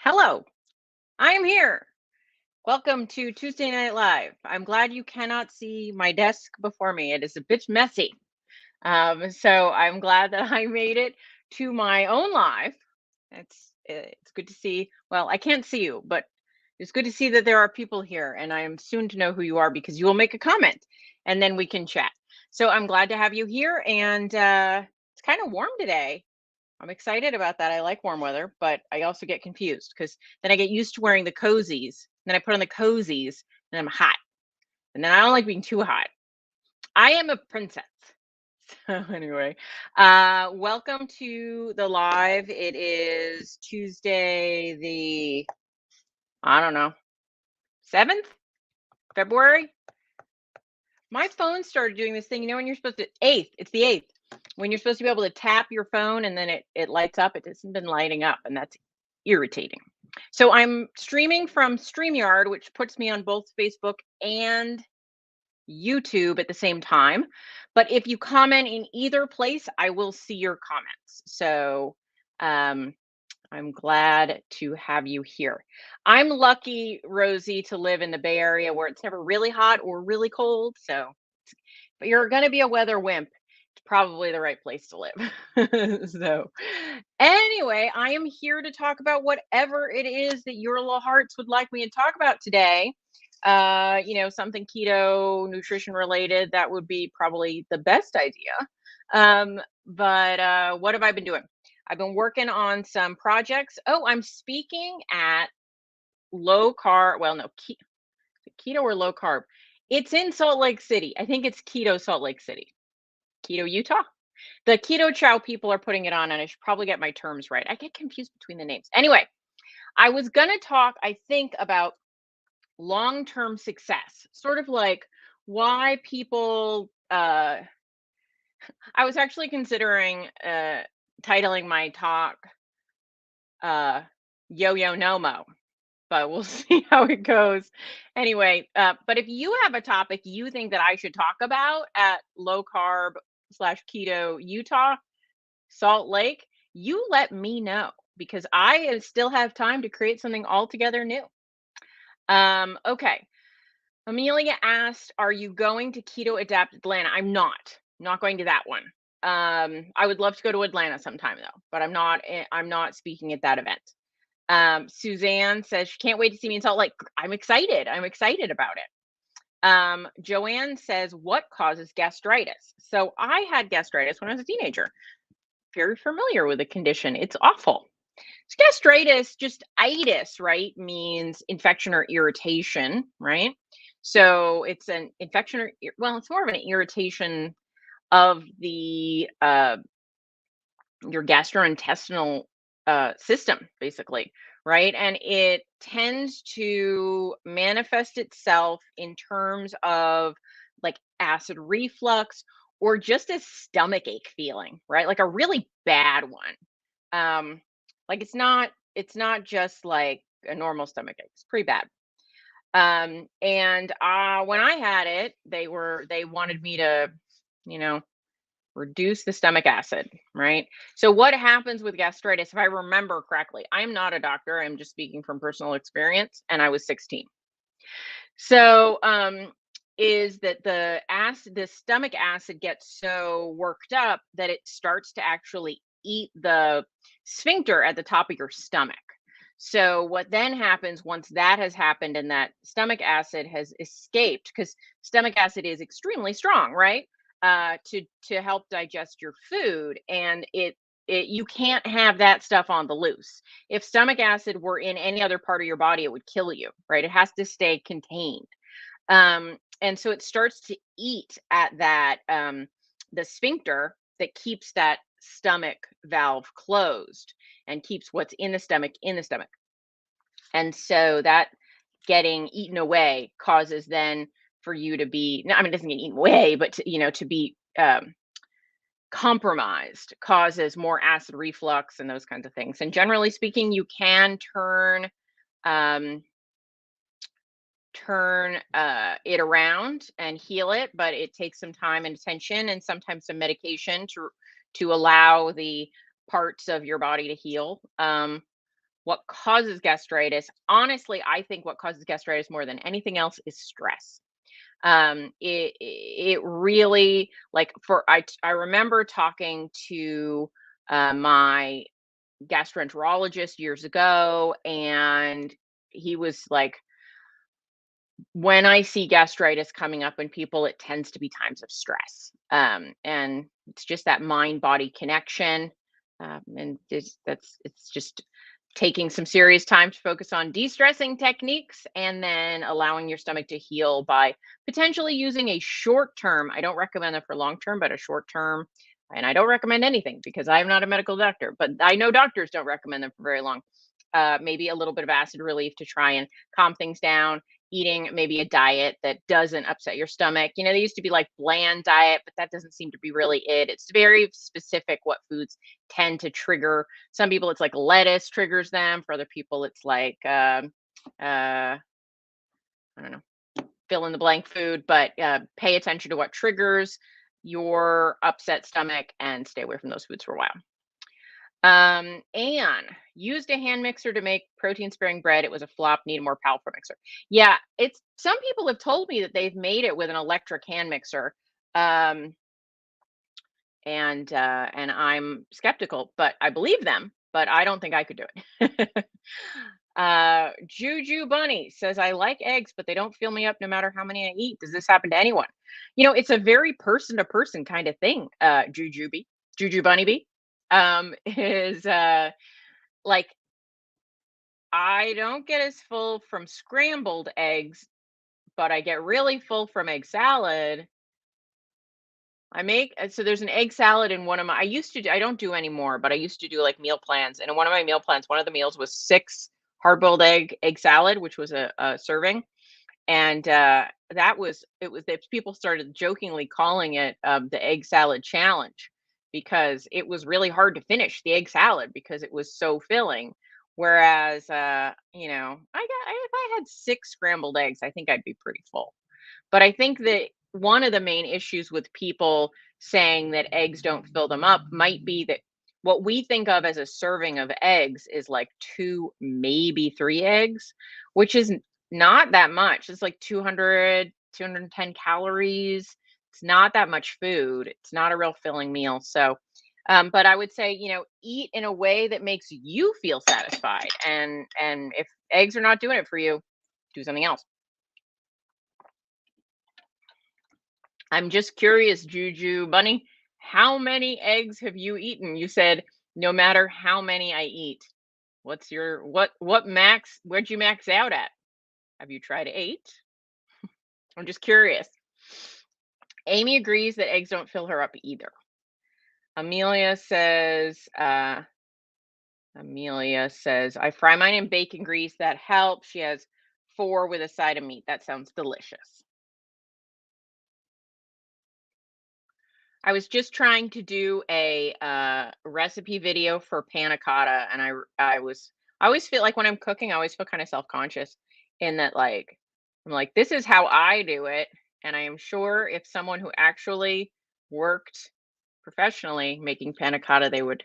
Hello, I am here. Welcome to Tuesday Night Live. I'm glad you cannot see my desk before me. It is a bit messy. So I'm glad that I made it to my own live. It's good to see. Well, I can't see you, but it's good to see that there are people here, and I am soon to know who you are because you will make a comment, and then we can chat. So I'm glad to have you here, and it's kind of warm today. I'm excited about that. I like warm weather, but I also get confused because then I get used to wearing the cozies. Then I put on the cozies and I'm hot. And then I don't like being too hot. I am a princess. So anyway, welcome to the live. It is Tuesday, I don't know, 7th February. My phone started doing this thing. You know, when you're supposed to, 8th, it's the 8th. When you're supposed to be able to tap your phone and then it lights up, it hasn't been lighting up. And that's irritating. So I'm streaming from StreamYard, which puts me on both Facebook and YouTube at the same time. But if you comment in either place, I will see your comments. So um, I'm glad to have you here. I'm lucky, Rosie, to live in the Bay Area where it's never really hot or really cold. So, but you're going to be a weather wimp. It's probably the right place to live. So, anyway, I am here to talk about whatever it is that your little hearts would like me to talk about today. Something keto nutrition related, that would be probably the best idea. But what have I been doing? I've been working on some projects. Oh, I'm speaking at low carb. Well, no, keto or low carb. It's in Salt Lake City. I think it's Keto Salt Lake City. Keto Utah. The Keto Chow people are putting it on, and I should probably get my terms right. I get confused between the names. Anyway, I was going to talk, I think, about long-term success, sort of like why people I was actually considering titling my talk Yo-Yo No-Mo, but we'll see how it goes. Anyway, but if you have a topic you think that I should talk about at low carb slash keto Utah, Salt Lake, you let me know because I still have time to create something altogether new. Okay. Amelia asked, "Are you going to Keto Adapt Atlanta?" I'm not going to that one. I would love to go to Atlanta sometime though, but I'm not speaking at that event. Suzanne says she can't wait to see me in Salt Lake. I'm excited. I'm excited about it. Joanne says, "What causes gastritis?" So I had gastritis when I was a teenager. Very familiar with the condition. It's awful. So gastritis, just itis, right, means infection or irritation, right? So it's an infection or well, it's more of an irritation of the your gastrointestinal system, basically, right? And it tends to manifest itself in terms of like acid reflux or just a stomach ache feeling, right? Like a really bad one. Like it's not just like a normal stomach ache. It's pretty bad. And when I had it, they wanted me to, you know, reduce the stomach acid, right? So what happens with gastritis, if I remember correctly, I'm not a doctor, I'm just speaking from personal experience, and I was 16. So is that the stomach acid gets so worked up that it starts to actually eat the sphincter at the top of your stomach. So what then happens once that has happened and that stomach acid has escaped, because stomach acid is extremely strong, right? To help digest your food, and it you can't have that stuff on the loose. If stomach acid were in any other part of your body, it would kill you, right? It has to stay contained. And so it starts to eat at that the sphincter that keeps that stomach valve closed and keeps what's in the stomach in the stomach. And so that getting eaten away causes then for you to be, no, I mean, it doesn't get eaten away, but to be compromised causes more acid reflux and those kinds of things. And generally speaking, you can um, turn it around and heal it, but it takes some time and attention and sometimes some medication to allow the parts of your body to heal. What causes gastritis? Honestly, I think what causes gastritis more than anything else is stress. It really, like, I remember talking to my gastroenterologist years ago, and he was like, when I see gastritis coming up in people, it tends to be times of stress. And it's just that mind body connection. And it's just taking some serious time to focus on de stressing techniques and then allowing your stomach to heal by potentially using a short term. I don't recommend it for long term, but a short term. And I don't recommend anything because I'm not a medical doctor, but I know doctors don't recommend them for very long. Maybe a little bit of acid relief to try and calm things down, eating maybe a diet that doesn't upset your stomach. They used to be like bland diet, but that doesn't seem to be really it. It's very specific what foods tend to trigger. Some people, it's like lettuce triggers them. For other people, it's like, I don't know, fill in the blank food, but pay attention to what triggers your upset stomach and stay away from those foods for a while. Anne used a hand mixer to make protein sparing bread. It was a flop, need a more powerful mixer. Yeah, it's some people have told me that they've made it with an electric hand mixer. Um, and I'm skeptical, but I believe them, but I don't think I could do it. Juju Bunny says, I like eggs, but they don't fill me up no matter how many I eat. Does this happen to anyone? It's a very person to person kind of thing. Juju Bunny Bee, is like, I don't get as full from scrambled eggs, but I get really full from egg salad. So there's an egg salad in one of my, I don't do anymore, but I used to do like meal plans. And in one of my meal plans, one of the meals was 6 hard-boiled egg salad, which was a serving. And people started jokingly calling it the egg salad challenge because it was really hard to finish the egg salad because it was so filling. Whereas, if I had 6 scrambled eggs, I think I'd be pretty full. But I think that one of the main issues with people saying that eggs don't fill them up might be that what we think of as a serving of eggs is like 2, maybe 3 eggs, which is not that much. It's like 210 calories. It's not that much food. It's not a real filling meal. So, but I would say, eat in a way that makes you feel satisfied. And if eggs are not doing it for you, do something else. I'm just curious, Juju Bunny, how many eggs have you eaten? You said no matter how many I eat. What's your what max? Where'd you max out at? Have you tried 8? I'm just curious. Amy agrees that eggs don't fill her up either. Amelia says, I fry mine in bacon grease. That helps. She has 4 with a side of meat. That sounds delicious. I was just trying to do a recipe video for panna cotta, and I always feel like when I'm cooking, I always feel kind of self-conscious in that, like, I'm like, this is how I do it. And I am sure if someone who actually worked professionally making panna cotta, they would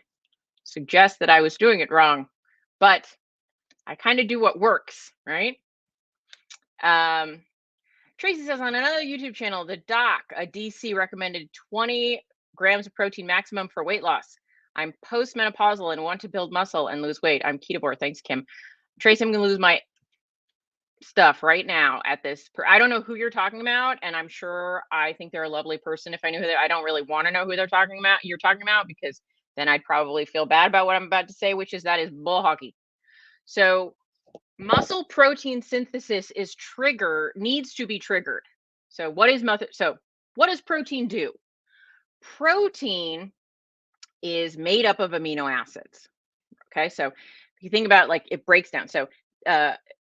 suggest that I was doing it wrong. But I kind of do what works, right? Tracy says on another YouTube channel, the doc, a DC, recommended 20 grams of protein maximum for weight loss. I'm postmenopausal and want to build muscle and lose weight. I'm ketovore. Thanks, Kim. Tracy, I'm going to lose my stuff right now at this. I don't know who you're talking about, and I'm sure I think they're a lovely person. If I knew who I don't really want to know who you're talking about, because then I'd probably feel bad about what I'm about to say, which is that is bull hockey. So muscle protein synthesis needs to be triggered. So what does protein do? Protein is made up of amino acids. Okay, so if you think about, like, it breaks down. So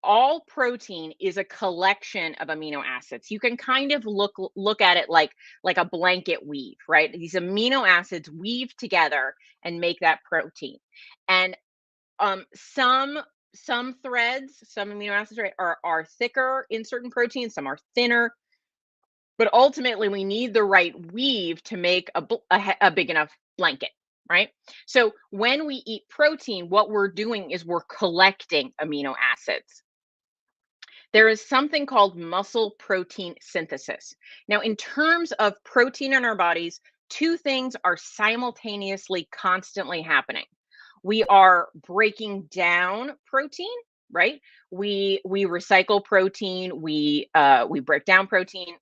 all protein is a collection of amino acids. You can kind of look at it like a blanket weave, right? These amino acids weave together and make that protein. And some threads, some amino acids, right, are thicker in certain proteins, some are thinner. But ultimately, we need the right weave to make a big enough blanket, right? So when we eat protein, what we're doing is we're collecting amino acids. There is something called muscle protein synthesis. Now, in terms of protein in our bodies, two things are simultaneously constantly happening. We are breaking down protein, right? We recycle protein, we break down protein.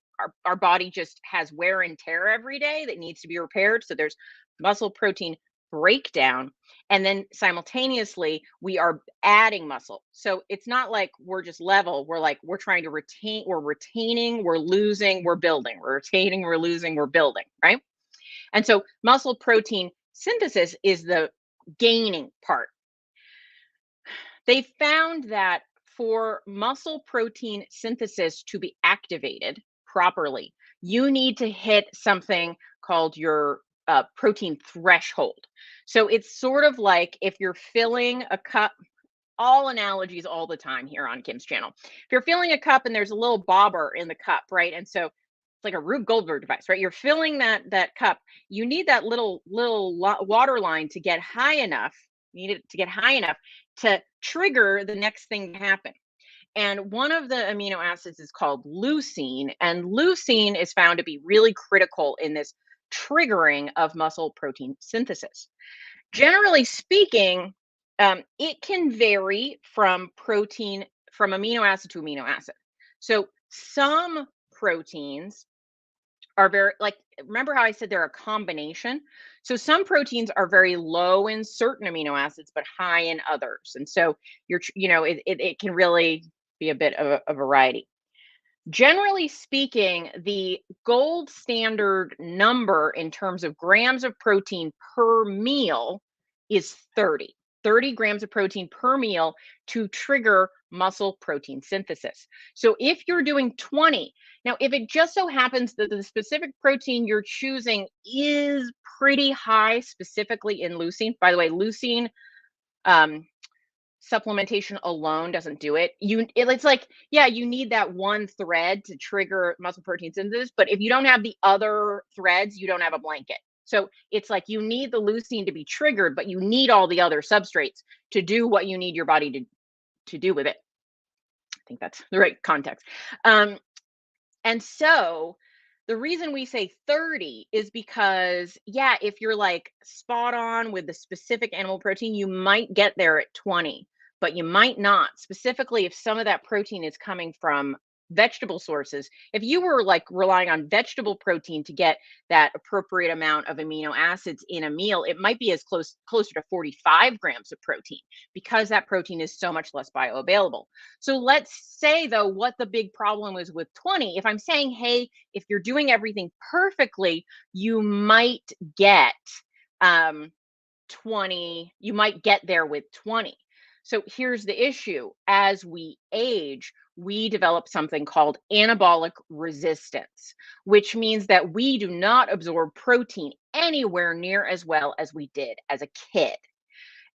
Our body just has wear and tear every day that needs to be repaired. So there's muscle protein breakdown, and then simultaneously we are adding muscle. So it's not like we're just level. We're like we're trying to retain, we're retaining, we're losing, we're building. We're retaining, we're losing, we're building, right? And so muscle protein synthesis is the gaining part. They found that for muscle protein synthesis to be activated properly, you need to hit something called your protein threshold. So it's sort of like if you're filling a cup, all analogies all the time here on Kim's channel. If you're filling a cup and there's a little bobber in the cup, right? And so it's like a Rube Goldberg device, right? You're filling that cup. You need that water line to get high enough. You need it to get high enough to trigger the next thing to happen. And one of the amino acids is called leucine, and leucine is found to be really critical in this triggering of muscle protein synthesis. Generally speaking, it can vary from from amino acid to amino acid. So some proteins are very like remember how I said they're a combination? So some proteins are very low in certain amino acids but high in others. And so it can really be a bit of a variety. Generally speaking, the gold standard number in terms of grams of protein per meal is 30. 30 grams of protein per meal to trigger muscle protein synthesis. So if you're doing 20, now if it just so happens that the specific protein you're choosing is pretty high, specifically in leucine, by the way, leucine um, supplementation alone doesn't do it. It's like, yeah, you need that one thread to trigger muscle protein synthesis, but if you don't have the other threads, you don't have a blanket. So it's like you need the leucine to be triggered, but you need all the other substrates to do what you need your body to do with it. I think that's the right context. Um, and so the reason we say 30 is because, yeah, if you're like spot on with the specific animal protein, you might get there at 20, but you might not. Specifically, if some of that protein is coming from vegetable sources, if you were like relying on vegetable protein to get that appropriate amount of amino acids in a meal, it might be closer to 45 grams of protein because that protein is so much less bioavailable. So let's say though what the big problem is with 20. If I'm saying, hey, if you're doing everything perfectly, you might get 20, you might get there with 20. So here's the issue. As we age, we develop something called anabolic resistance, which means that we do not absorb protein anywhere near as well as we did as a kid.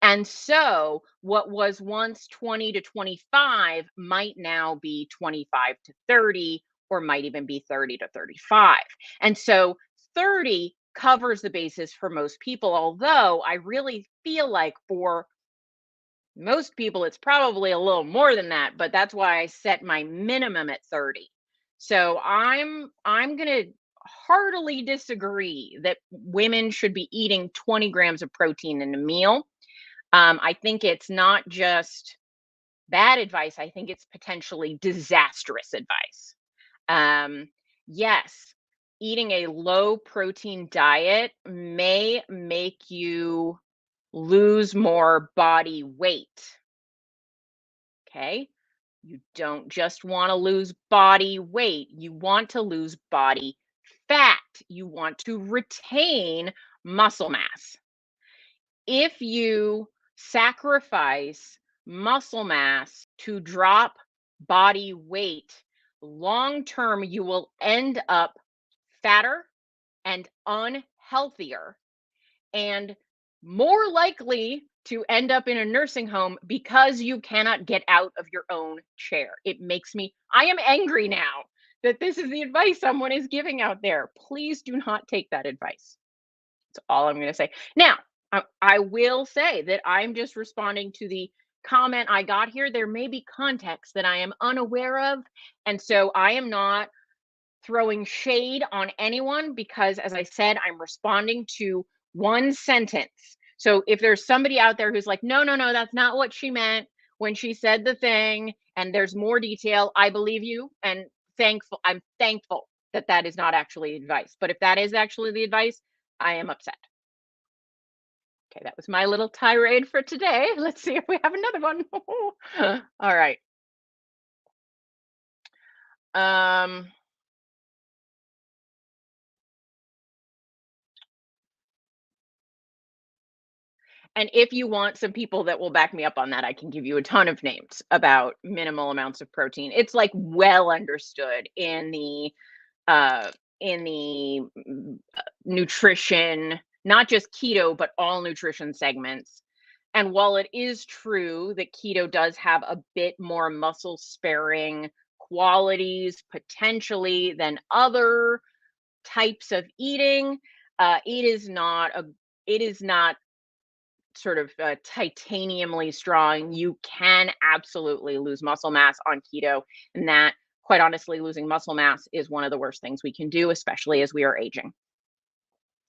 And so what was once 20 to 25 might now be 25 to 30, or might even be 30 to 35. And so 30 covers the basis for most people, although I really feel like for most people it's probably a little more than that, but that's why I set my minimum at 30. So I'm going to heartily disagree that women should be eating 20 grams of protein in a meal. I think it's not just bad advice. I think it's potentially disastrous advice. Yes, eating a low protein diet may make you lose more body weight. Okay. You don't just want to lose body weight, you want to lose body fat. You want to retain muscle mass. If you sacrifice muscle mass to drop body weight, long term, you will end up fatter and unhealthier and more likely to end up in a nursing home because you cannot get out of your own chair. I am angry now that this is the advice someone is giving out there. Please do not take that advice. That's all I'm going to say. Now, I will say that I'm just responding to the comment I got here. There may be context that I am unaware of, and so I am not throwing shade on anyone because, as I said, I'm responding to one sentence. So if there's somebody out there who's like, no, no, no, that's not what she meant when she said the thing, and there's more detail, I believe you, and I'm thankful that that is not actually advice. But if that is actually the advice, I am upset. Okay, that was my little tirade for today. Let's see if we have another one. All right. Um, and if you want some people that will back me up on that, I can give you a ton of names about minimal amounts of protein. It's like well understood uh in the nutrition, not just keto, but all nutrition segments. And while it is true that keto does have a bit more muscle sparing qualities potentially than other types of eating, it is not sort of titaniumly strong. You can absolutely lose muscle mass on keto, and that, quite honestly, losing muscle mass is one of the worst things we can do, especially as we are aging.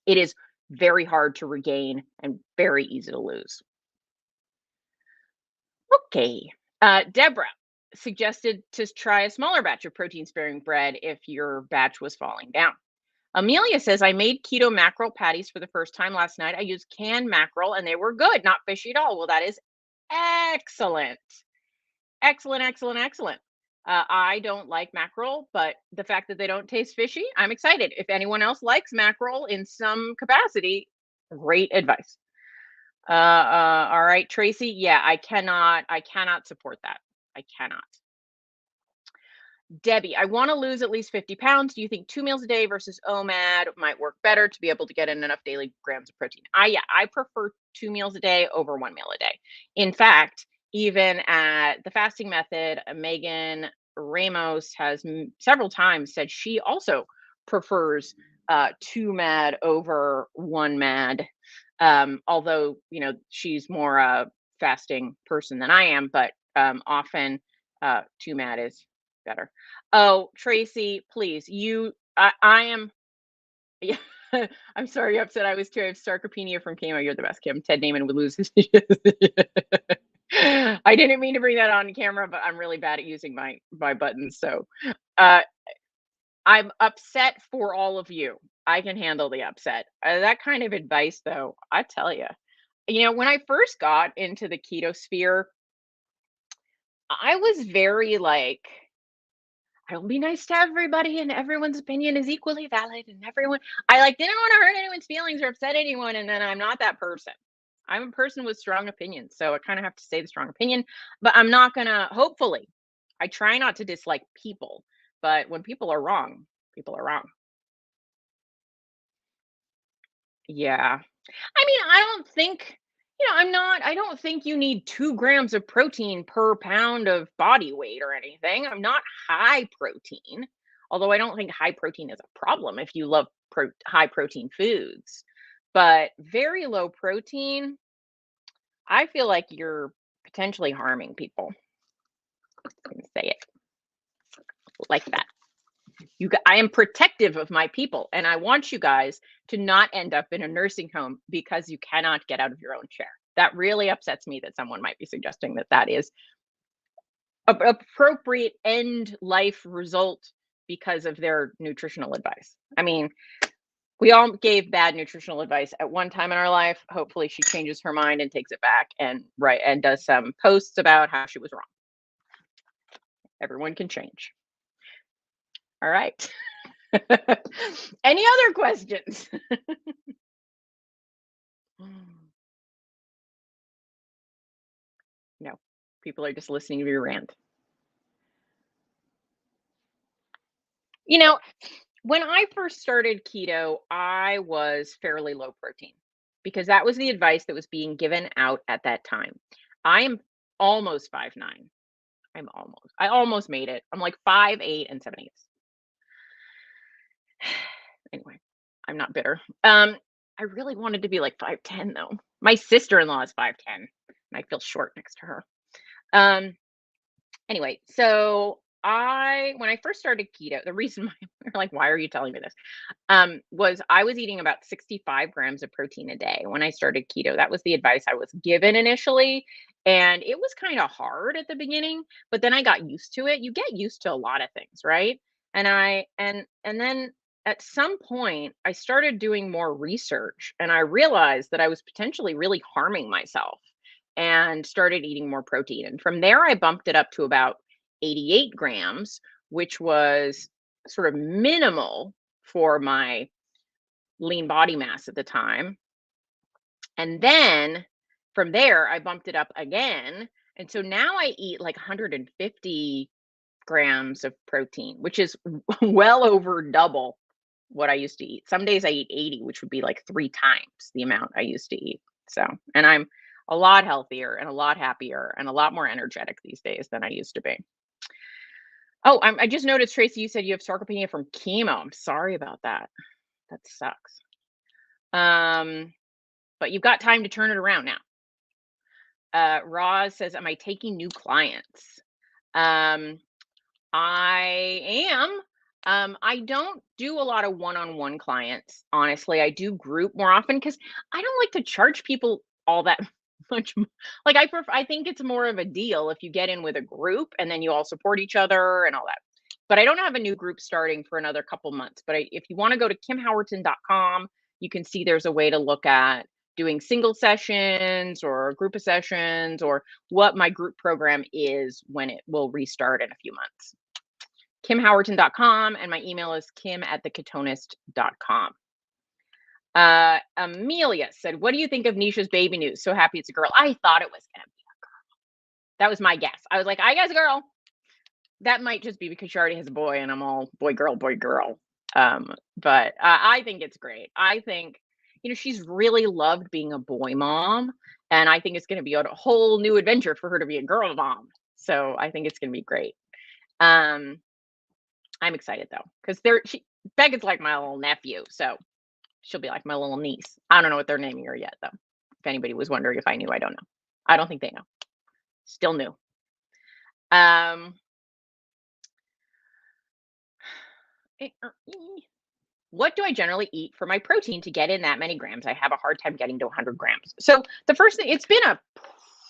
It is very hard to regain and very easy to lose. Okay. Deborah suggested to try a smaller batch of protein sparing bread if your batch was falling down. Amelia says, I made keto mackerel patties for the first time last night. I used canned mackerel and they were good, not fishy at all. Well, that is excellent. Excellent, excellent, excellent. I don't like mackerel, but the fact that they don't taste fishy, I'm excited. If anyone else likes mackerel in some capacity, great advice. All right, Tracy. Yeah, I cannot support that. I cannot. Debbie, I want to lose at least 50 pounds. Do you think 2 meals a day versus OMAD might work better to be able to get in enough daily grams of protein? Yeah, I prefer 2 meals a day over 1 meal a day. In fact, even at the fasting method, Megan Ramos has several times said she also prefers 2 mad over 1 mad. Although, she's more a fasting person than I am, but often 2 mad is better. Oh, Tracy, please, I am, yeah. I'm sorry you're upset. I was too. I have sarcopenia from chemo. You're the best, Kim. Ted Naiman would lose his. I didn't mean to bring that on camera, but I'm really bad at using my buttons. So, uh, I'm upset for all of you. I can handle the upset. That kind of advice, though, I tell you, when I first got into the keto sphere, I was very like, I will be nice to everybody and everyone's opinion is equally valid and I like didn't want to hurt anyone's feelings or upset anyone. And then I'm not that person. I'm a person with strong opinions. So I kind of have to say the strong opinion, but I'm not gonna, hopefully, I try not to dislike people, but when people are wrong, people are wrong. Yeah. I mean, I don't think you need 2 grams of protein per pound of body weight or anything. I'm not high protein, although I don't think high protein is a problem if you love high protein foods. But very low protein, I feel like you're potentially harming people. I can say it like that. I am protective of my people, and I want you guys to not end up in a nursing home because you cannot get out of your own chair. That really upsets me that someone might be suggesting that that is appropriate end life result because of their nutritional advice. I mean, we all gave bad nutritional advice at one time in our life. Hopefully she changes her mind and takes it back and does some posts about how she was wrong. Everyone can change. All right. Any other questions? No, people are just listening to your rant. You know, when I first started keto, I was fairly low protein because that was the advice that was being given out at that time. I am almost 5'9". I almost made it. I'm like 5'8" and 7/8. Anyway, I'm not bitter. I really wanted to be like 5'10" though. My sister-in-law is 5'10", and I feel short next to her. Um, anyway, so when I first started keto, the reason why you're like, "Why are you telling me this?" Was I was eating about 65 grams of protein a day when I started keto. That was the advice I was given initially. And it was kind of hard at the beginning, but then I got used to it. You get used to a lot of things, right? And then at some point I started doing more research and I realized that I was potentially really harming myself and started eating more protein. And from there I bumped it up to about 88 grams, which was sort of minimal for my lean body mass at the time. And then from there, I bumped it up again. And so now I eat like 150 grams of protein, which is well over double what I used to eat. Some days I eat 80, which would be like 3 times the amount I used to eat. So, and I'm a lot healthier and a lot happier and a lot more energetic these days than I used to be. Oh, I just noticed, Tracy, you said you have sarcopenia from chemo. I'm sorry about that. That sucks. Um, but you've got time to turn it around now. Roz says, "Am I taking new clients?" Um, I am. I don't do a lot of one-on-one clients, honestly. I do group more often because I don't like to charge people all that much. Like I think it's more of a deal if you get in with a group and then you all support each other and all that. But I don't have a new group starting for another couple months. But if you want to go to kimhowerton.com, you can see there's a way to look at doing single sessions or a group of sessions or what my group program is when it will restart in a few months. kimhowerton.com, and my email is kim@theketonist.com. Amelia said, "What do you think of Nisha's baby news? So happy it's a girl." I thought it was gonna be a girl. That was my guess. I was like, I guess a girl. That might just be because she already has a boy and I'm all boy, girl, boy, girl. But I think it's great. I think, she's really loved being a boy mom. And I think it's going to be a whole new adventure for her to be a girl mom. So I think it's going to be great. Um, I'm excited though, because Beckett's like my little nephew. So she'll be like my little niece. I don't know what they're naming her yet, though. If anybody was wondering if I knew, I don't know. I don't think they know. Still new. Um, what do I generally eat for my protein to get in that many grams? I have a hard time getting to 100 grams. So the first thing, it's been a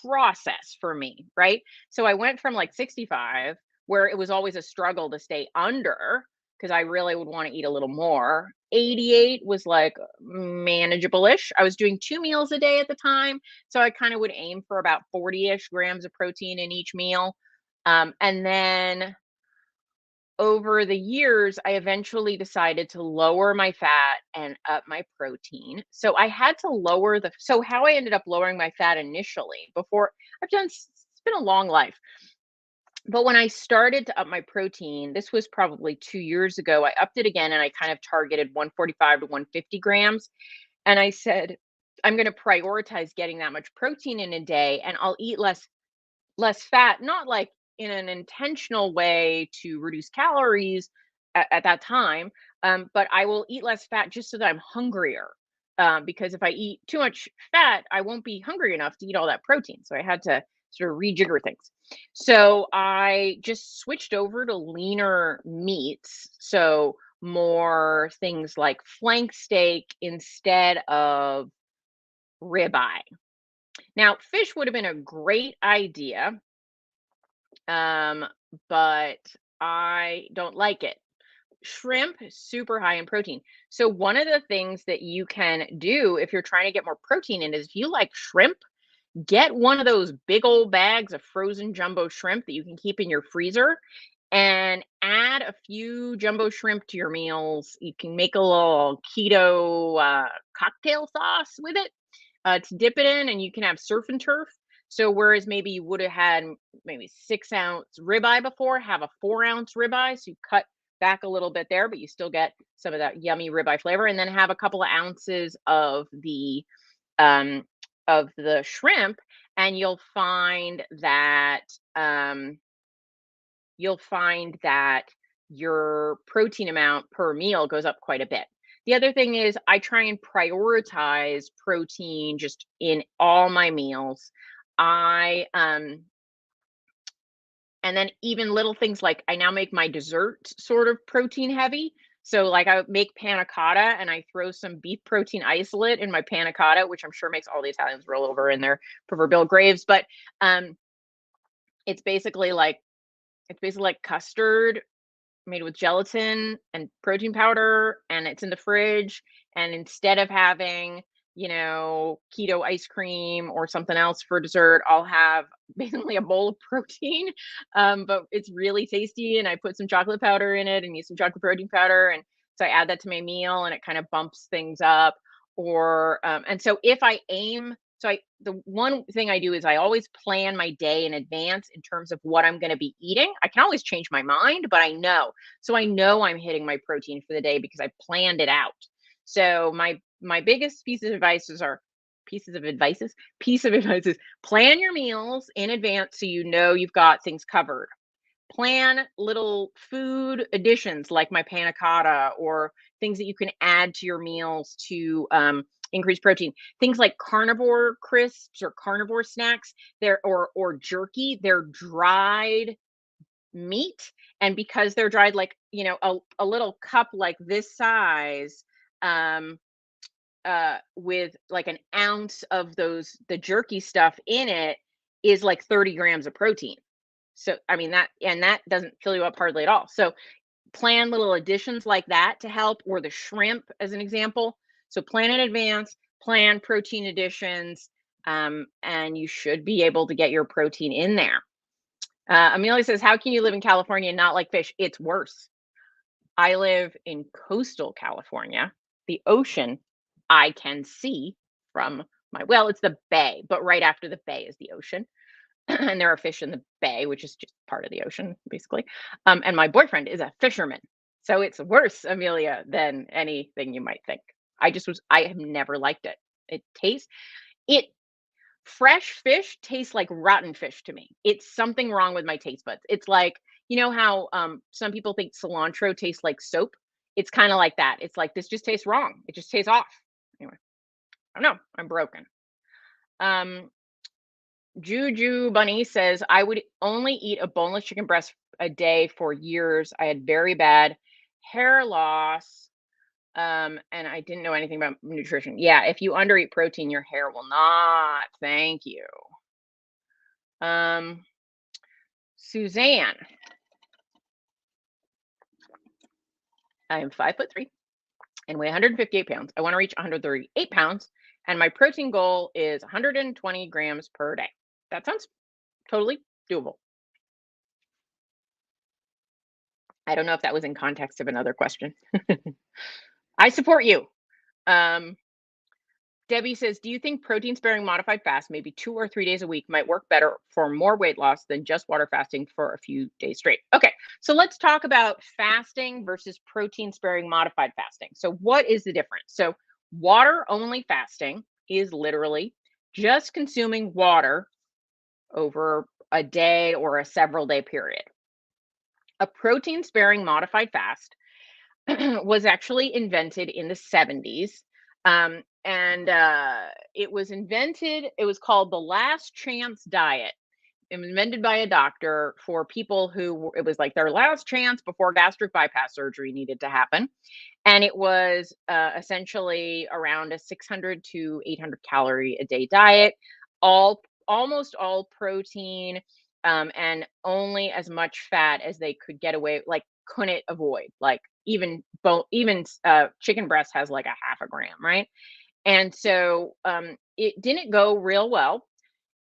process for me, right? So I went from like 65, where it was always a struggle to stay under because I really would want to eat a little more. 88 was like manageable-ish. I was doing 2 meals a day at the time. So I kind of would aim for about 40-ish grams of protein in each meal. And then over the years, I eventually decided to lower my fat and up my protein. So I had to so how I ended up lowering my fat initially before it's been a long life. But when I started to up my protein, this was probably 2 years ago, I upped it again and I kind of targeted 145 to 150 grams. And I said, I'm going to prioritize getting that much protein in a day and I'll eat less fat, not like in an intentional way to reduce calories at that time, but I will eat less fat just so that I'm hungrier. Because if I eat too much fat, I won't be hungry enough to eat all that protein. So I had to sort of rejigger things. So I just switched over to leaner meats. So more things like flank steak instead of ribeye. Now, fish would have been a great idea, um, but I don't like it. Shrimp is super high in protein. So one of the things that you can do if you're trying to get more protein in is if you like shrimp, get one of those big old bags of frozen jumbo shrimp that you can keep in your freezer and add a few jumbo shrimp to your meals. You can make a little keto cocktail sauce with it to dip it in, and you can have surf and turf. So whereas maybe you would have had maybe 6-ounce ribeye before, have a 4-ounce ribeye. So you cut back a little bit there, but you still get some of that yummy ribeye flavor, and then have a couple of ounces um, of the shrimp, and you'll find that your protein amount per meal goes up quite a bit. The other thing is I try and prioritize protein just in all my meals. I And then even little things like I now make my dessert sort of protein heavy. So like I make panna cotta and I throw some beef protein isolate in my panna cotta, which I'm sure makes all the Italians roll over in their proverbial graves. But um, it's basically like custard made with gelatin and protein powder, and it's in the fridge. And instead of having, keto ice cream or something else for dessert, I'll have basically a bowl of protein. But it's really tasty, and I put some chocolate powder in it and use some chocolate protein powder. And so I add that to my meal, and it kind of bumps things up. And so if I aim, the one thing I do is I always plan my day in advance in terms of what I'm going to be eating. I can always change my mind, but I know. So I know I'm hitting my protein for the day because I planned it out. So my biggest piece of advice is plan your meals in advance so you know you've got things covered. Plan little food additions like my panna cotta, or things that you can add to your meals to increase protein. Things like carnivore crisps or carnivore snacks, or jerky. They're dried meat, and because they're dried, like, a little cup like this size, um with like an ounce of the jerky stuff in it, is like 30 grams of protein. So I mean, that doesn't fill you up hardly at all. So plan little additions like that to help, or the shrimp as an example. So plan in advance, plan protein additions, and you should be able to get your protein in there. Amelia says, "How can you live in California and not like fish?" It's worse. I live in coastal California. The ocean I can see from it's the bay, but right after the bay is the ocean. And there are fish in the bay, which is just part of the ocean, basically. And my boyfriend is a fisherman. So it's worse, Amelia, than anything you might think. I have never liked it. It Fresh fish tastes like rotten fish to me. It's something wrong with my taste buds. It's like, how some people think cilantro tastes like soap? It's kind of like that. It's like, this just tastes wrong. It just tastes off. Anyway, I don't know. I'm broken. Um, Juju Bunny says, I would only eat a boneless chicken breast a day for years. I had very bad hair loss. And I didn't know anything about nutrition. Yeah, if you undereat protein, your hair will not thank you. Um, Suzanne, I am 5'3" and weigh 158 pounds. I want to reach 138 pounds, and my protein goal is 120 grams per day. That sounds totally doable. I don't know if that was in context of another question. I support you. Um, Debbie says, do you think protein sparing modified fast, maybe 2 or 3 days a week, might work better for more weight loss than just water fasting for a few days straight? Okay, so let's talk about fasting versus protein sparing modified fasting. So, what is the difference? So, water only fasting is literally just consuming water over a day or a several day period. A protein sparing modified fast was actually invented in the 70s. And it was called the last chance diet. It was invented by a doctor for people it was like their last chance before gastric bypass surgery needed to happen. And it was essentially around a 600 to 800 calorie a day diet, almost all protein, and only as much fat as they could get away, like couldn't avoid. Like even chicken breast has like a half a gram, right? And so it didn't go real well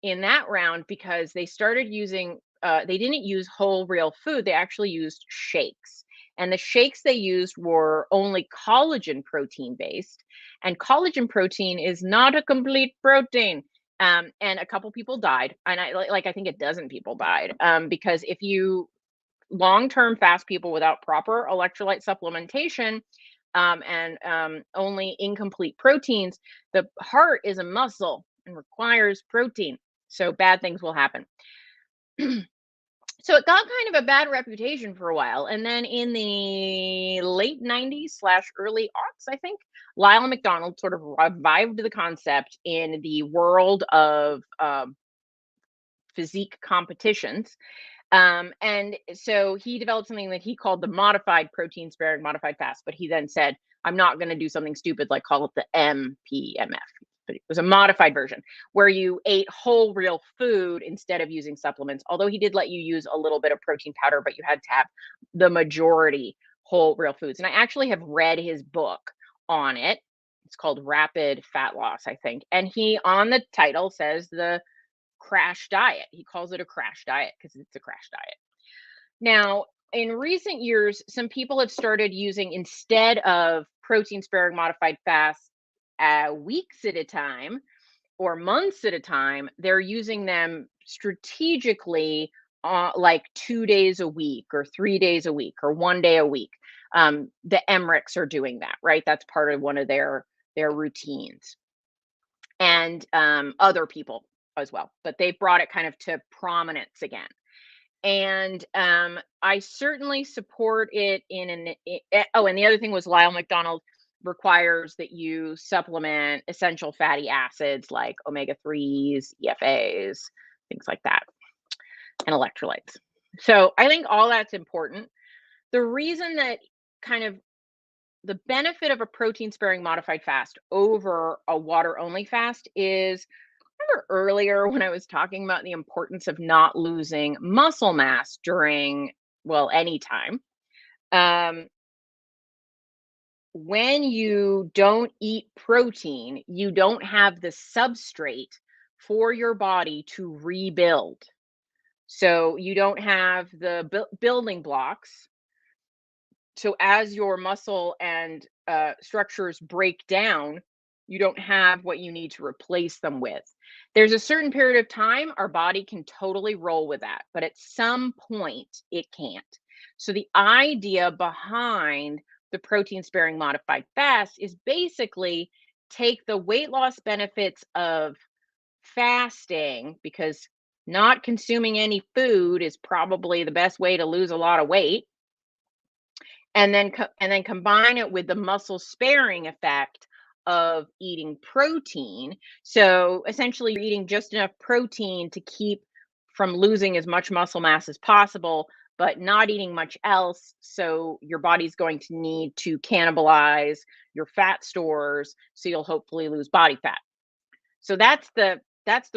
in that round because they started using they didn't use whole real food. They actually used shakes, and the shakes they used were only collagen protein based, and collagen protein is not a complete protein. And a couple people died, and I think a dozen people died, because if you long-term fast people without proper electrolyte supplementation, and only incomplete proteins, the heart is a muscle and requires protein. So bad things will happen. So it got kind of a bad reputation for a while, and then in the late 90s slash early aughts, I think, Lyle McDonald sort of revived the concept in the world of physique competitions. And so he developed something that he called the modified protein sparing modified fast, but he then said, I'm not going to do something stupid like call it the MPMF. But it was a modified version where you ate whole real food instead of using supplements. Although he did let you use a little bit of protein powder, but you had to have the majority whole real foods. And I actually have read his book on it. It's called Rapid Fat Loss, I think. And he on the title says the crash diet. He calls it a crash diet because it's a crash diet. Now, in recent years, some people have started using instead of protein sparing modified fast weeks at a time or months at a time, they're using them strategically, like 2 days a week or 3 days a week or 1 day a week. The Emirates are doing that, right? That's part of one of their routines, and other people as well. But they brought it kind of to prominence again. And I certainly support it oh, and the other thing was Lyle McDonald requires that you supplement essential fatty acids like omega 3s, EFAs, things like that, and electrolytes. So I think all that's important. The reason that kind of the benefit of a protein sparing modified fast over a water only fast is, remember earlier when I was talking about the importance of not losing muscle mass during, well, any time. Um, when you don't eat protein, you don't have the substrate for your body to rebuild. So you don't have the building blocks. So as your muscle and structures break down, you don't have what you need to replace them with. There's a certain period of time our body can totally roll with that, but at some point it can't. So the idea behind the protein sparing modified fast is basically take the weight loss benefits of fasting, because not consuming any food is probably the best way to lose a lot of weight, and then combine it with the muscle sparing effect of eating protein. So essentially you're eating just enough protein to keep from losing as much muscle mass as possible, but not eating much else, so your body's going to need to cannibalize your fat stores, so you'll hopefully lose body fat. So that's the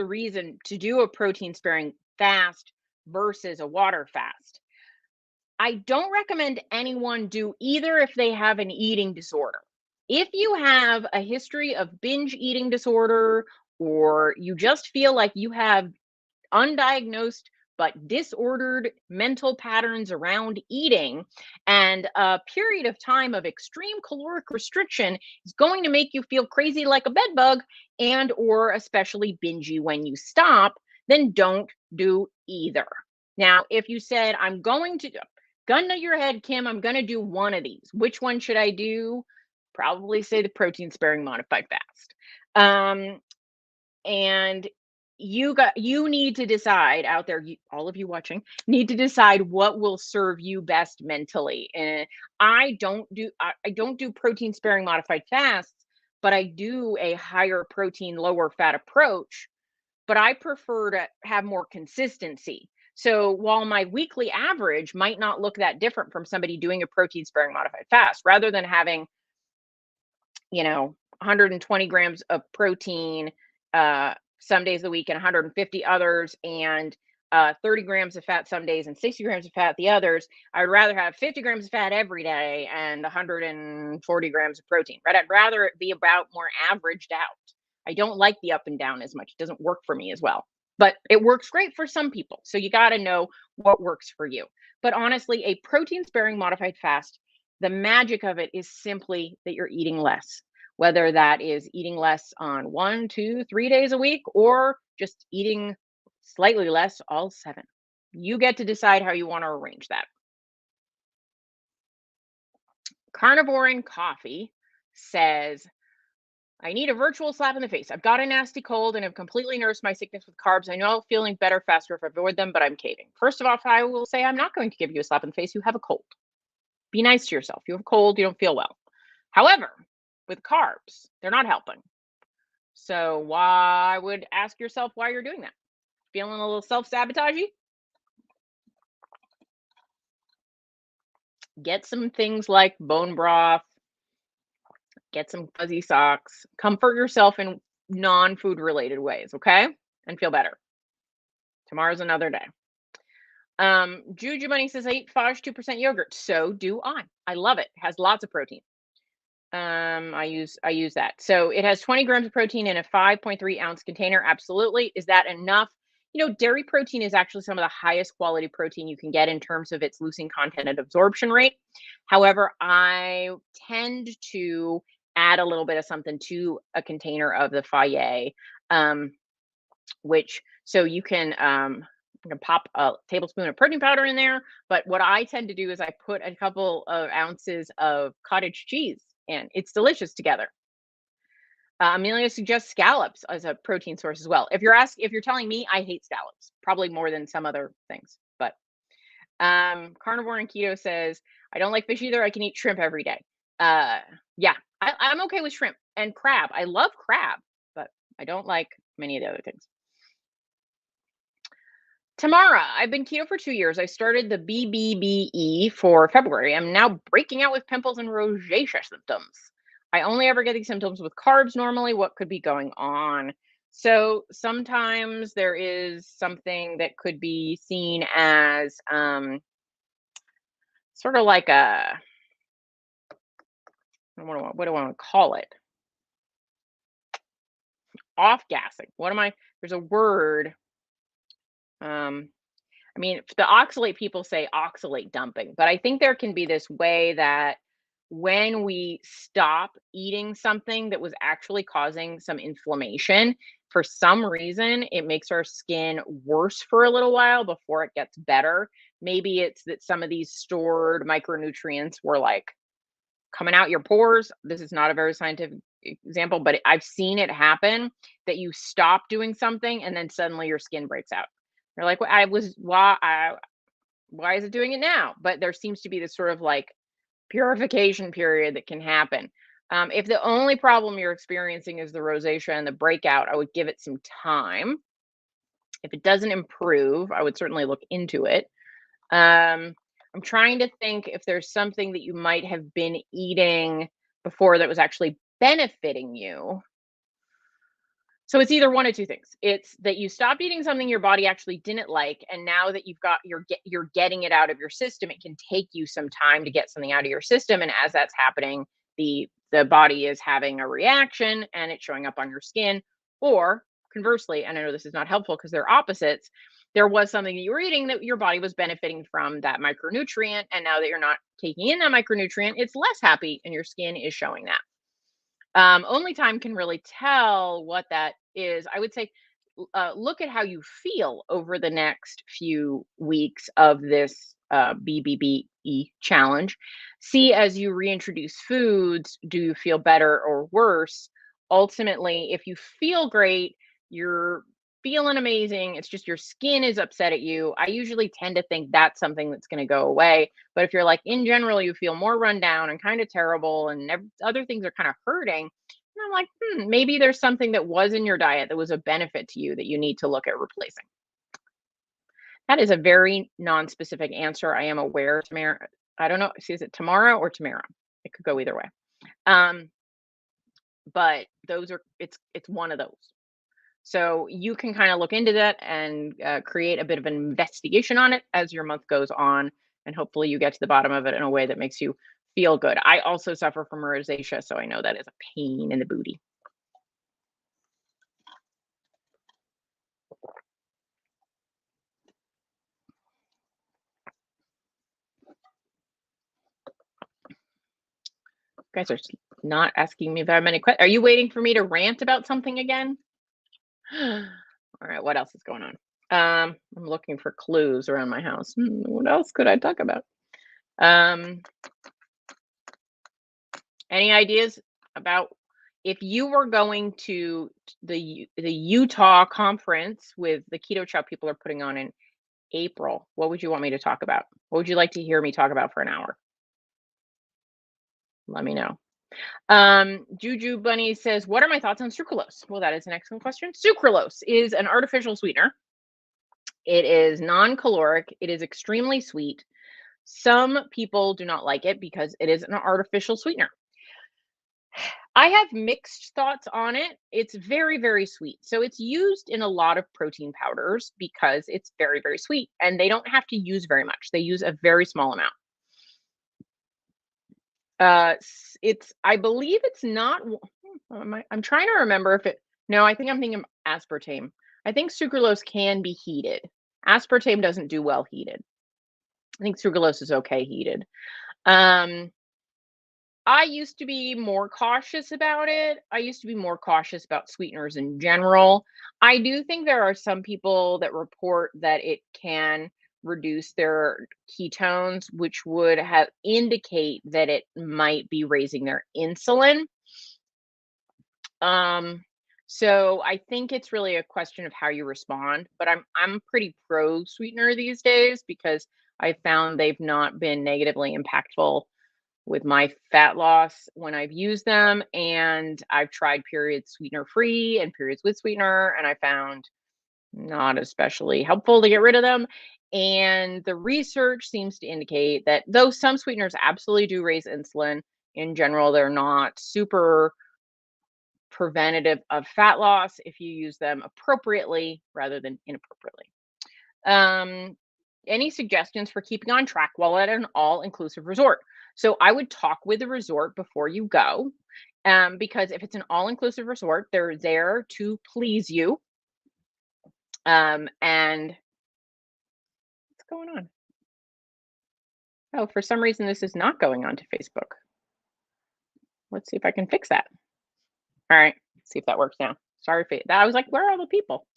reason to do a protein sparing fast versus a water fast. I don't recommend anyone do either if they have an eating disorder. If you have a history of binge eating disorder, or you just feel like you have undiagnosed but disordered mental patterns around eating, and a period of time of extreme caloric restriction is going to make you feel crazy like a bed bug, and or especially bingy when you stop, then don't do either. Now, if you said, I'm going to, gun to your head, Kim, I'm going to do one of these, which one should I do? Probably say the protein sparing modified fast. And you need to decide out there, all of you watching need to decide what will serve you best mentally. And I don't do protein sparing modified fasts, but I do a higher protein lower fat approach, but I prefer to have more consistency. So while my weekly average might not look that different from somebody doing a protein sparing modified fast, rather than having, 120 grams of protein some days of the week and 150 others, and 30 grams of fat some days and 60 grams of fat the others, I'd rather have 50 grams of fat every day and 140 grams of protein, right? I'd rather it be about more averaged out. I don't like the up and down as much. It doesn't work for me as well, but it works great for some people. So you got to know what works for you. But honestly, a protein sparing modified fast, the magic of it is simply that you're eating less, whether that is eating less on 1, 2, 3 days a week, or just eating slightly less all 7. You get to decide how you want to arrange that. Carnivore in Coffee says, I need a virtual slap in the face. I've got a nasty cold and have completely nursed my sickness with carbs. I know I'm feeling better faster if I avoid them, but I'm caving. First of all, I will say I'm not going to give you a slap in the face. You have a cold. Be nice to yourself. You have a cold, you don't feel well. However, with carbs, they're not helping. So why would ask yourself why you're doing that? Feeling a little self-sabotagey? Get some things like bone broth, get some fuzzy socks, comfort yourself in non-food related ways, okay? And feel better. Tomorrow's another day. Juju Money says I eat Faj 2% yogurt. So do I. I love it. It has lots of protein. I use that. So it has 20 grams of protein in a 5.3 ounce container. Absolutely. Is that enough? Dairy protein is actually some of the highest quality protein you can get in terms of its leucine content and absorption rate. However, I tend to add a little bit of something to a container of the Faye, which so you can pop a tablespoon of protein powder in there. But what I tend to do is I put a couple of ounces of cottage cheese and it's delicious together. Amelia suggests scallops as a protein source as well. If you're telling me, I hate scallops, probably more than some other things. But Carnivore and Keto says I don't like fish either. I can eat shrimp every day. Yeah, I'm okay with shrimp and crab. I love crab, but I don't like many of the other things. Tamara, I've been keto for 2 years. I started the BBBE for February. I'm now breaking out with pimples and rosacea symptoms. I only ever get these symptoms with carbs normally. What could be going on? So sometimes there is something that could be seen as sort of like what do I want to call it? Off gassing. There's a word. The oxalate people say oxalate dumping, but I think there can be this way that when we stop eating something that was actually causing some inflammation, for some reason, it makes our skin worse for a little while before it gets better. Maybe it's that some of these stored micronutrients were like coming out your pores. This is not a very scientific example, but I've seen it happen that you stop doing something and then suddenly your skin breaks out. You're like, well, why is it doing it now? But there seems to be this sort of like purification period that can happen. If the only problem you're experiencing is the rosacea and the breakout, I would give it some time. If it doesn't improve, I would certainly look into it. I'm trying to think if there's something that you might have been eating before that was actually benefiting you. So it's either one of two things. It's that you stopped eating something your body actually didn't like, and now that you're getting it out of your system, it can take you some time to get something out of your system. And as that's happening, the body is having a reaction and it's showing up on your skin. Or conversely, and I know this is not helpful because they're opposites, there was something that you were eating that your body was benefiting from that micronutrient, and now that you're not taking in that micronutrient, it's less happy, and your skin is showing that. Only time can really tell what that is. I would say look at how you feel over the next few weeks of this BBBE challenge. See, as you reintroduce foods, do you feel better or worse? Ultimately, if you feel great, you're feeling amazing. It's just your skin is upset at you. I usually tend to think that's something that's going to go away. But if you're like, in general, you feel more run down and kind of terrible and other things are kind of hurting, and I'm like, maybe there's something that was in your diet that was a benefit to you that you need to look at replacing. That is a very non-specific answer. I am aware, Tamara. I don't know. Is it Tamara or Tamara? It could go either way. But it's one of those. So you can kind of look into that and create a bit of an investigation on it as your month goes on. And hopefully you get to the bottom of it in a way that makes you feel good. I also suffer from rosacea, so I know that is a pain in the booty. You guys are not asking me very many questions. Are you waiting for me to rant about something again? All right, what else is going on? I'm looking for clues around my house. What else could I talk about? Any ideas about if you were going to the Utah conference with the Keto Chow people are putting on in April, what would you want me to talk about? What would you like to hear me talk about for an hour? Let me know. Juju Bunny says, "What are my thoughts on sucralose?" Well, that is an excellent question. Sucralose is an artificial sweetener. It is non-caloric. It is extremely sweet. Some people do not like it because it is an artificial sweetener. I have mixed thoughts on it. It's very, very sweet. So it's used in a lot of protein powders because it's very, very sweet and they don't have to use very much. They use a very small amount. I believe it's not, I'm trying to remember if it, no, I think I'm thinking aspartame. I think sucralose can be heated. Aspartame doesn't do well heated. I think sucralose is okay heated. Um, I used to be more cautious about it. I used to be more cautious about sweeteners in general. I do think there are some people that report that it can reduce their ketones, which would have indicate that it might be raising their insulin. Um, so I think it's really a question of how you respond, but I'm pretty pro sweetener these days because I found they've not been negatively impactful with my fat loss when I've used them. And I've tried periods sweetener free and periods with sweetener, and I found not especially helpful to get rid of them. And the research seems to indicate that though some sweeteners absolutely do raise insulin, in general, they're not super preventative of fat loss if you use them appropriately rather than inappropriately. Um, any suggestions for keeping on track while at an all-inclusive resort? So I would talk with the resort before you go, because if it's an all-inclusive resort, they're there to please you. And what's going on? Oh, for some reason this is not going on to Facebook. Let's see if I can fix that. All right, see if that works now. Sorry for that. I was like, where are all the people?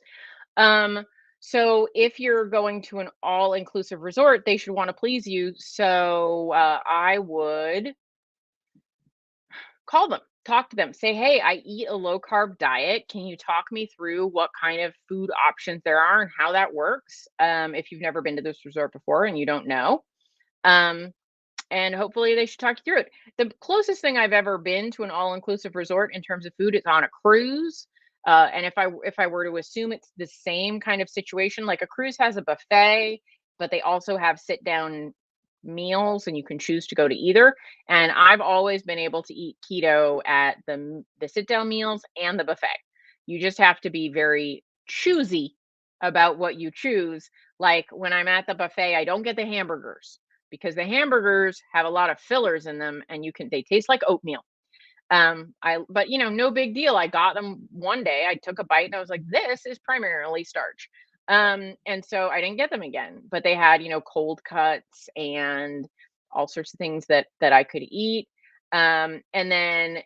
Um, so if you're going to an all-inclusive resort, they should want to please you. So I would call them, talk to them, say, "Hey, I eat a low carb diet. Can you talk me through what kind of food options there are and how that works?" If you've never been to this resort before and you don't know. Um, and hopefully they should talk you through it. The closest thing I've ever been to an all-inclusive resort in terms of food is on a cruise. And if I were to assume it's the same kind of situation, like a cruise has a buffet, but they also have sit down meals, and you can choose to go to either. And I've always been able to eat keto at the sit down meals and the buffet. You just have to be very choosy about what you choose. Like when I'm at the buffet, I don't get the hamburgers because the hamburgers have a lot of fillers in them and they taste like oatmeal. But no big deal. I got them one day. I took a bite and I was like, this is primarily starch. And so I didn't get them again, but they had, cold cuts and all sorts of things that I could eat. And then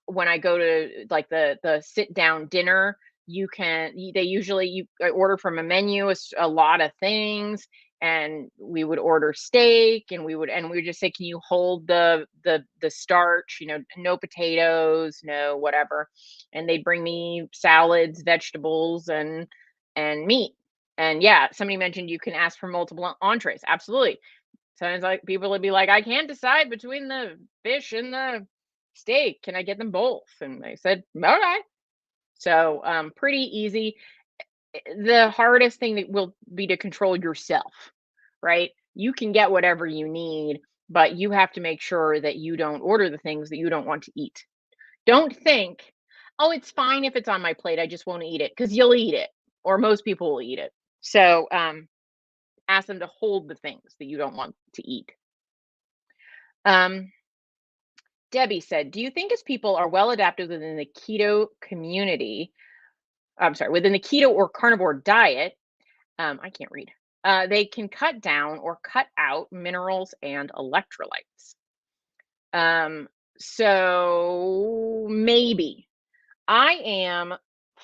when I go to like the sit down dinner, they usually I order from a menu, a lot of things, and we would order steak, and we would just say, "Can you hold the starch, no potatoes, no whatever." And they'd bring me salads, vegetables, and meat. And yeah, somebody mentioned you can ask for multiple entrees. Absolutely. Sometimes like people would be like, "I can't decide between the fish and the steak. Can I get them both?" And they said, "Okay." So pretty easy. The hardest thing that will be to control yourself, right? You can get whatever you need, but you have to make sure that you don't order the things that you don't want to eat. Don't think, "Oh, it's fine if it's on my plate. I just won't eat it," because you'll eat it, or most people will eat it. So ask them to hold the things that you don't want to eat. Um, Debbie said, "Do you think as people are well adapted within the keto community, I'm sorry, within the keto or carnivore diet, I can't read. They can cut down or cut out minerals and electrolytes." Um, so maybe I am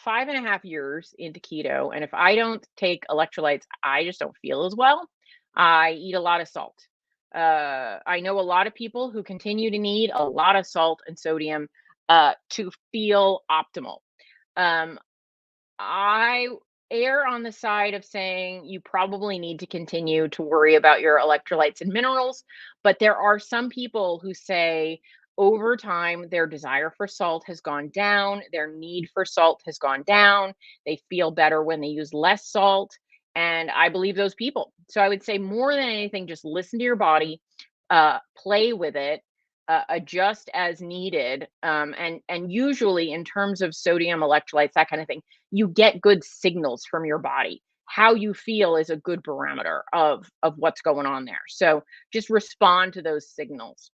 5.5 years into keto, and if I don't take electrolytes, I just don't feel as well. I eat a lot of salt. I know a lot of people who continue to need a lot of salt and sodium. to feel optimal. Um, I err on the side of saying you probably need to continue to worry about your electrolytes and minerals, but there are some people who say over time their desire for salt has gone down, their need for salt has gone down, they feel better when they use less salt, and I believe those people. So I would say more than anything, just listen to your body, play with it, adjust as needed, and usually in terms of sodium, electrolytes, that kind of thing, you get good signals from your body. How you feel is a good barometer of what's going on there. So just respond to those signals.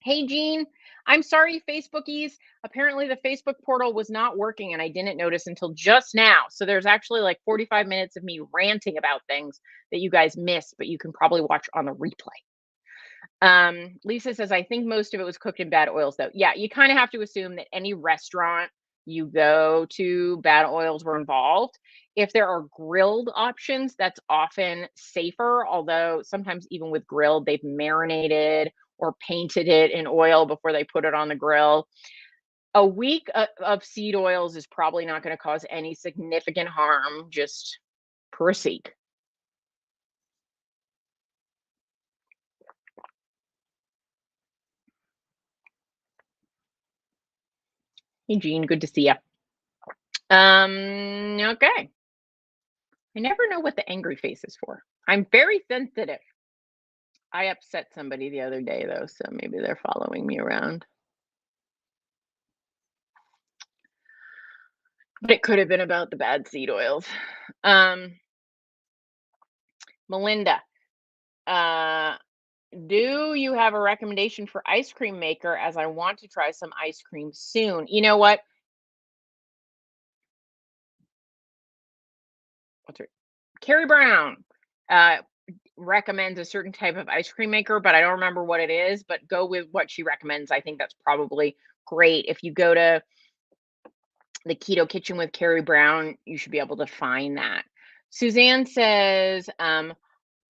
Hey Jean, I'm sorry, Facebookies. Apparently the Facebook portal was not working and I didn't notice until just now. So there's actually like 45 minutes of me ranting about things that you guys missed, but you can probably watch on the replay. Lisa says, I think most of it was cooked in bad oils, though. Yeah, you kind of have to assume that any restaurant you go to, bad oils were involved. If there are grilled options, that's often safer, although sometimes even with grilled, they've marinated or painted it in oil before they put it on the grill. A week of seed oils is probably not going to cause any significant harm. Just proceed. Hey, Jean, good to see you. Okay. I never know what the angry face is for. I'm very sensitive. I upset somebody the other day though, so maybe they're following me around. But it could have been about the bad seed oils. Um, Melinda, uh, do you have a recommendation for ice cream maker as I want to try some ice cream soon? You know what? What's her? Carrie Brown uh, recommends a certain type of ice cream maker, but I don't remember what it is. But go with what she recommends. I think that's probably great. If you go to the Keto Kitchen with Carrie Brown, you should be able to find that. Suzanne says,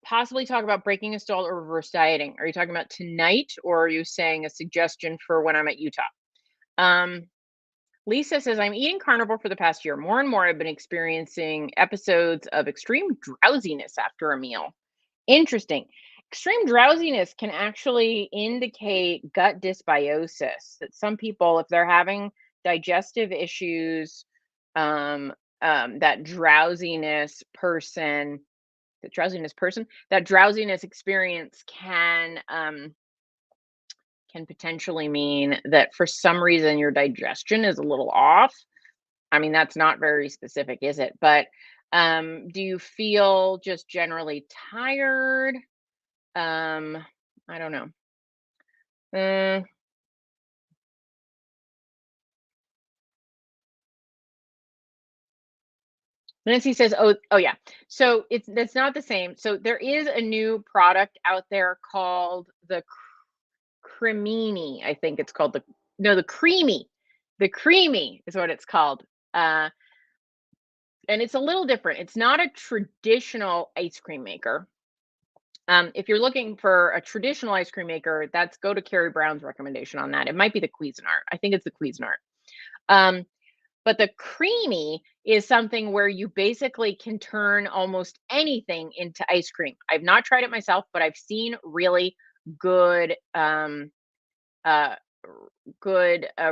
possibly talk about breaking a stall or reverse dieting. Are you talking about tonight or are you saying a suggestion for when I'm at Utah? Um, Lisa says, I'm eating carnivore for the past year. More and more, I've been experiencing episodes of extreme drowsiness after a meal. Interesting. Extreme drowsiness can actually indicate gut dysbiosis. That some people, if they're having digestive issues, um, that that drowsiness experience can potentially mean that for some reason your digestion is a little off. I mean, that's not very specific, is it? But do you feel just generally tired? Um, I don't know. Uh, Nancy says, "Oh yeah." So that's not the same. So there is a new product out there called the Cremini. I think it's called the Creamy. The Creamy is what it's called. Uh, and it's a little different. It's not a traditional ice cream maker. If you're looking for a traditional ice cream maker, that's go to Carrie Brown's recommendation on that. It might be the Cuisinart. I think it's the Cuisinart. Um, but the creamy is something where you basically can turn almost anything into ice cream. I've not tried it myself, but I've seen really good uh,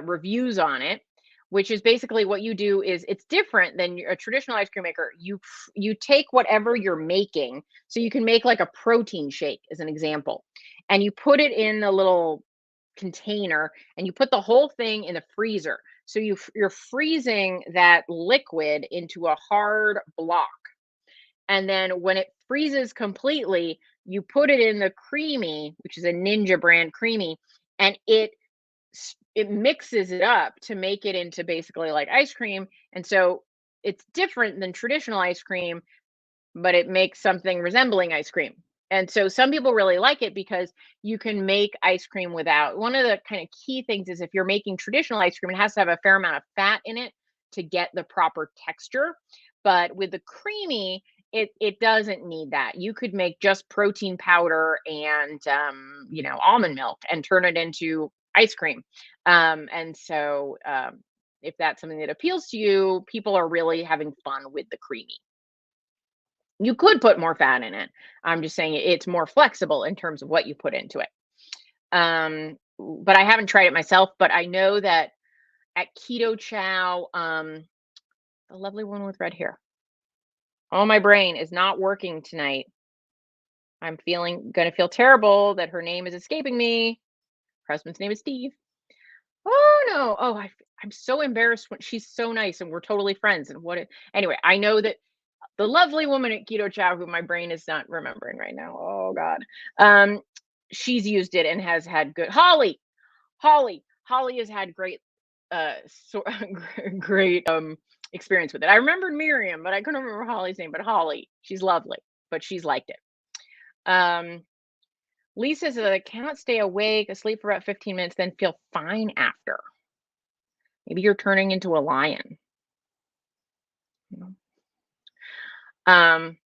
reviews on it. Which is basically what you do is it's different than a traditional ice cream maker. You take whatever you're making, so you can make like a protein shake as an example, and you put it in a little container and you put the whole thing in the freezer. So you're freezing that liquid into a hard block. And then when it freezes completely, you put it in the creamy, which is a Ninja brand creamy, and it mixes it up to make it into basically like ice cream. And so it's different than traditional ice cream, but it makes something resembling ice cream. And so some people really like it because you can make ice cream without. One of the kind of key things is if you're making traditional ice cream, it has to have a fair amount of fat in it to get the proper texture. But with the creamy, it doesn't need that. You could make just protein powder and almond milk and turn it into ice cream. And so if that's something that appeals to you, people are really having fun with the creamy. You could put more fat in it. I'm just saying it's more flexible in terms of what you put into it. But I haven't tried it myself, but I know that at Keto Chow, the lovely one with red hair. Oh, my brain is not working tonight. I'm gonna feel terrible that her name is escaping me. Her husband's name is Steve. Oh no. I'm so embarrassed when she's so nice and we're totally friends. And anyway, I know that the lovely woman at Keto Chow, who my brain is not remembering right now. Oh God. Um, she's used it and has had good Holly has had great so great experience with it. I remembered Miriam, but I couldn't remember Holly's name, but Holly, she's lovely, but she's liked it. Um, Lisa says that I cannot stay awake, asleep for about 15 minutes, then feel fine after. Maybe you're turning into a lion. Um,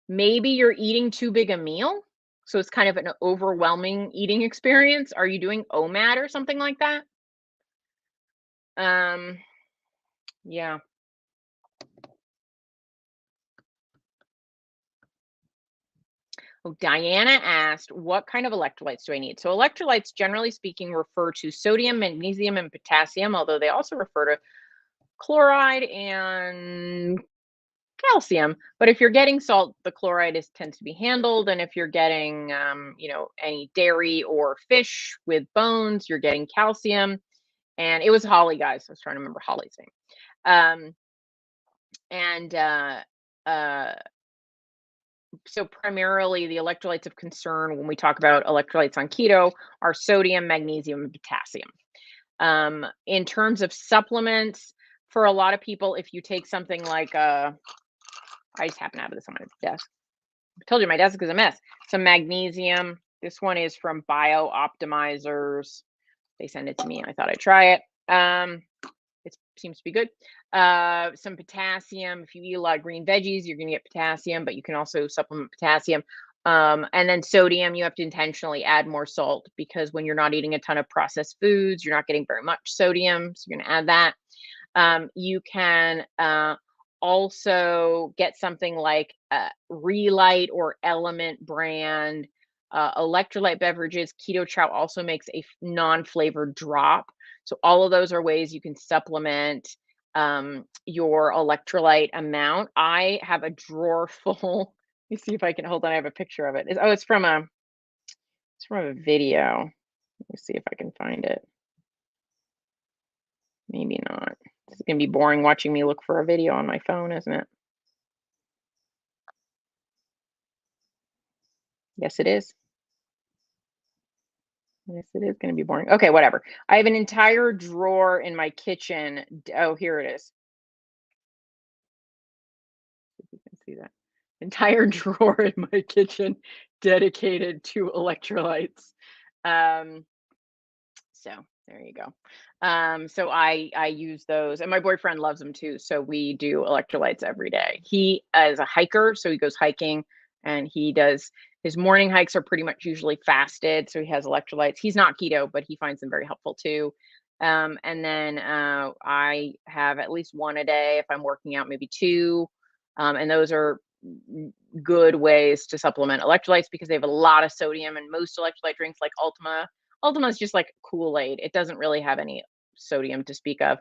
Maybe you're eating too big a meal. So it's kind of an overwhelming eating experience. Are you doing OMAD or something like that? Um, yeah. Oh, Diana asked, what kind of electrolytes do I need? So electrolytes, generally speaking, refer to sodium, magnesium, and potassium, although they also refer to chloride and calcium. But if you're getting salt, the chloride tends to be handled. And if you're getting, any dairy or fish with bones, you're getting calcium. And it was Holly, guys. I was trying to remember Holly's name. Um, and uh, so primarily the electrolytes of concern when we talk about electrolytes on keto are sodium, magnesium, and potassium. In terms of supplements, for a lot of people, if you take something like I just happen to have this on my desk. I told you my desk is a mess. Some magnesium. This one is from Bio Optimizers. They send it to me. I thought I'd try it. It seems to be good. Some potassium. If you eat a lot of green veggies, you're going to get potassium, but you can also supplement potassium. And then sodium, you have to intentionally add more salt because when you're not eating a ton of processed foods, you're not getting very much sodium. So you're going to add that. You can also get something like Relight or Element brand electrolyte beverages. Keto Chow also makes a non-flavored drop. So all of those are ways you can supplement your electrolyte amount. I have a drawer full. Let me see if I can hold on. I have a picture of it. It's from a video. Let me see if I can find it. Maybe not. This is gonna be boring watching me look for a video on my phone, isn't it? Yes, it is. Yes, it is gonna be boring. Okay, whatever. I have an entire drawer in my kitchen. Oh, here it is. If you can see that. Entire drawer in my kitchen dedicated to electrolytes. Um, so there you go. So I use those, and my boyfriend loves them too. So we do electrolytes every day. He is a hiker, so he goes hiking, and he does his morning hikes are pretty much usually fasted. So he has electrolytes. He's not keto, but he finds them very helpful too. And then I have at least one a day if I'm working out, maybe two. And those are good ways to supplement electrolytes because they have a lot of sodium, and most electrolyte drinks like Ultima is just like Kool-Aid. It doesn't really have any sodium to speak of.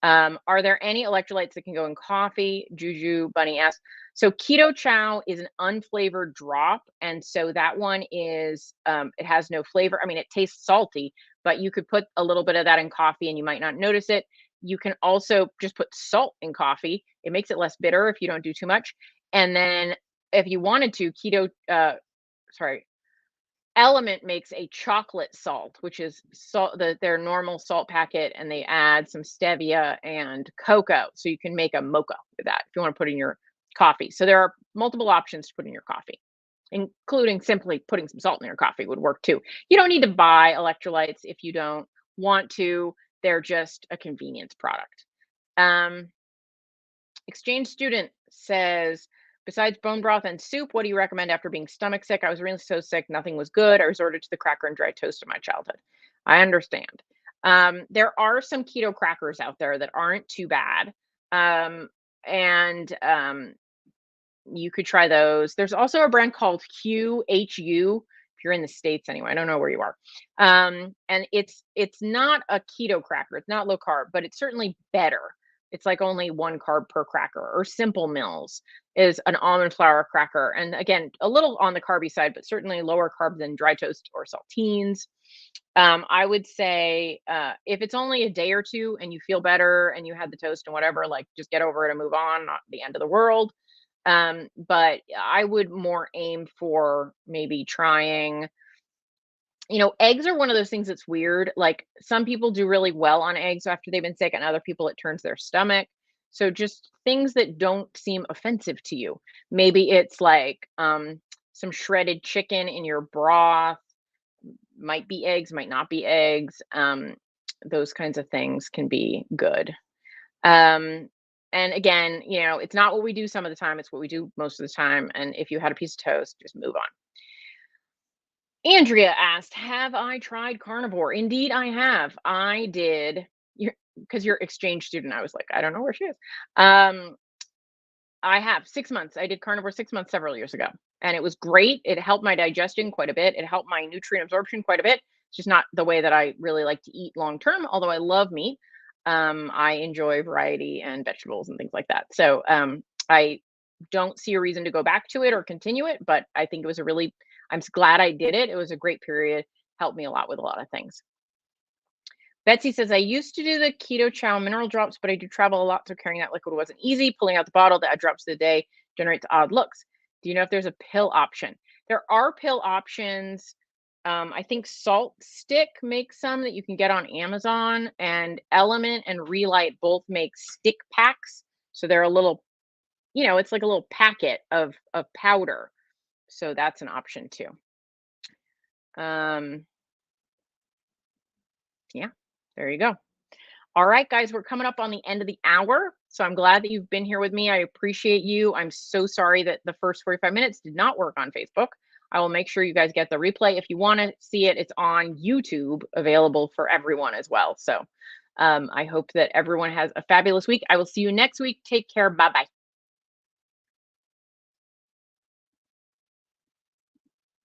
Are there any electrolytes that can go in coffee? Juju Bunny asks. So Keto Chow is an unflavored drop, and so that one is it has no flavor. I mean, it tastes salty, but you could put a little bit of that in coffee, and you might not notice it. You can also just put salt in coffee. It makes it less bitter if you don't do too much. And then if you wanted to, sorry, Element makes a chocolate salt, which is their normal salt packet, and they add some stevia and cocoa. So you can make a mocha with that if you want to put in your coffee. So there are multiple options to put in your coffee, including simply putting some salt in your coffee would work too. You don't need to buy electrolytes if you don't want to. They're just a convenience product. Um, Exchange student says, besides bone broth and soup, what do you recommend after being stomach sick? I was really so sick, nothing was good. I resorted to the cracker and dry toast of my childhood. I understand. There are some keto crackers out there that aren't too bad. Um, and You could try those. There's also a brand called QHU, if you're in the States anyway. I don't know where you are. And it's not a keto cracker. It's not low carb, but it's certainly better. It's like only one carb per cracker. Or Simple Mills is an almond flour cracker. And again, a little on the carby side, but certainly lower carb than dry toast or saltines. I would say if it's only a day or two and you feel better and you had the toast and whatever, like just get over it and move on, not the end of the world. But I would more aim for maybe trying, eggs are one of those things that's weird. Like some people do really well on eggs after they've been sick, and other people it turns their stomach. So just things that don't seem offensive to you. Maybe it's like some shredded chicken in your broth, might be eggs, might not be eggs. Those kinds of things can be good. Um, and again, it's not what we do some of the time, it's what we do most of the time. And if you had a piece of toast, just move on. Andrea asked, "Have I tried carnivore?" Indeed, I have. I did. Because you're exchange student, I was like, I don't know where she is. Um, I have 6 months. I did carnivore 6 months several years ago, and it was great. It helped my digestion quite a bit. It helped my nutrient absorption quite a bit. It's just not the way that I really like to eat long term, although I love meat. I enjoy variety and vegetables and things like that. So I don't see a reason to go back to it or continue it, but I think it was glad I did it. It was a great period, helped me a lot with a lot of things. Betsy says, "I used to do the keto chow mineral drops, but I do travel a lot, so carrying that liquid wasn't easy. Pulling out the bottle to add drops a day generates odd looks. Do you know if there's a pill option?" There are pill options. I think Salt Stick makes some that you can get on Amazon, and Element and Relight both make stick packs. So they're a little, it's like a little packet of powder. So that's an option too. Um, yeah, there you go. All right, guys, we're coming up on the end of the hour. So I'm glad that you've been here with me. I appreciate you. I'm so sorry that the first 45 minutes did not work on Facebook. I will make sure you guys get the replay. If you want to see it, it's on YouTube, available for everyone as well. So I hope that everyone has a fabulous week. I will see you next week. Take care. Bye bye.